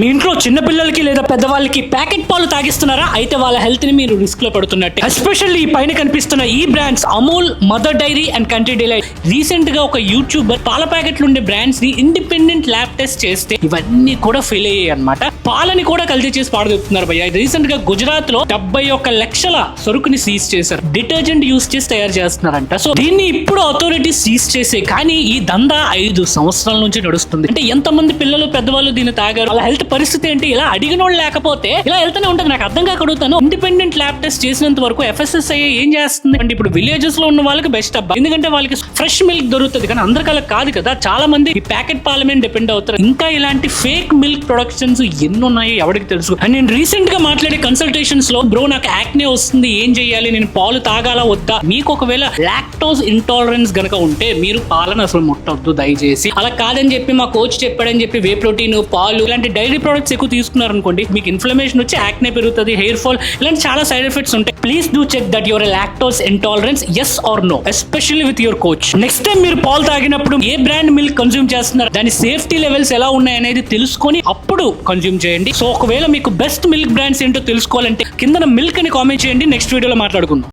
మీ ఇంట్లో చిన్న పిల్లలకి లేదా పెద్దవాళ్ళకి ప్యాకెట్ పాలు తాగిస్తున్నారా? అయితే వాళ్ళ హెల్త్ ని మీరు రిస్క్ లో పెడుతున్నట్టు. ఎస్పెషల్లీ ఈ పైన కనిపిస్తున్న ఈ brands Amul, mother dairy and country delight. Recent గా ఒక యూట్యూబర్ పాల ప్యాకెట్లు ఉండే బ్రాండ్స్ ని ఇండిపెండెంట్ ల్యాబ్ టెస్ట్ చేస్తే ఇవన్నీ కూడా ఫెయిల్ అయ్యాయి అనమాట. పాలని కూడా కల్తీ చేసి పాడుతున్నారు భయ్య. రీసెంట్ గా గుజరాత్ లో 71 లక్షల సరుకుని సీజ్ చేశారు. డిటర్జెంట్ యూస్ చేసి తయారు చేస్తున్నారంట. సో దీన్ని ఇప్పుడు అథారిటీస్ సీజ్ చేసే, కానీ ఈ దందా 5 సంవత్సరాల నుంచి నడుస్తుంది. అంటే ఎంతమంది పిల్లలు పెద్దవాళ్ళు దీన్ని తాగారు, వాళ్ళ హెల్త్ పరిస్థితి ఏంటి, ఇలా అడిగిన వాళ్ళు లేకపోతే ఇలా వెళ్తూనే ఉంటుంది. నాకు అర్థం కాక అడుగుతాను, ఇండిపెండెంట్ ల్యాబ్ టెస్ట్ చేసినంత వరకు FSSAI ఏం చేస్తుంది అంటే ఇప్పుడు విలేజెస్ లో ఉన్న వాళ్ళకి బెస్ట్ అబ్బా, ఎందుకంటే వాళ్ళకి ఫ్రెష్ మిల్క్ దొరుకుతుంది. కానీ అందరికీ అలా కాదు కదా, చాలా మంది ఈ ప్యాకెట్ పాల మీద డిపెండ్ అవుతారు. ఇంకా ఇలాంటి ఫేక్ మిల్క్ ప్రొడక్షన్స్ ఎన్ని ఉన్నాయో ఎవరికి తెలుసు. అండ్ నేను రీసెంట్ గా మాట్లాడే కన్సల్టేషన్స్ లో, బ్రో నాకు యాక్నే వస్తుంది, ఏం చేయాలి, నేను పాలు తాగాలా వద్దా? మీకు ఒకవేళ లాక్టోస్ ఇంటాలరెన్స్ గనక ఉంటే మీరు పాలను అసలు ముట్టొద్దు దయచేసి. అలా కాదని చెప్పి మా కోచ్ చెప్పాడని చెప్పి వే ప్రోటీన్, పాలు ఇలాంటి డైరీ ప్రొడక్ట్స్ ఎక్కువ తీసుకున్నారు అనుకోండి, మీకు ఇన్ఫ్లమేషన్ వచ్చి యాక్నే పెరుగుతుంది, హెయిర్ ఫాల్, ఇలాంటి చాలా సైడ్ ఎఫెక్ట్స్ ఉంటాయి. Please do check that your lactose intolerance, yes or no, especially with your coach. Next time మీరు పాలు తాగినప్పుడు ఏ బ్రాండ్ మిల్క్ కన్స్యూమ్ చేస్తున్నారు, దాని సేఫ్టీ లెవెల్స్ ఎలా ఉన్నాయి అనేది తెలుసుకొని అప్పుడు కన్స్యూమ్ చేయండి. సో ఒకవేళ మీకు బెస్ట్ మిల్క్ బ్రాండ్స్ ఏంటో తెలుసుకోవాలంటే కింద మిల్క్ అని కామెంట్ చేయండి. నెక్స్ట్ వీడియోలో మాట్లాడుకుందాం.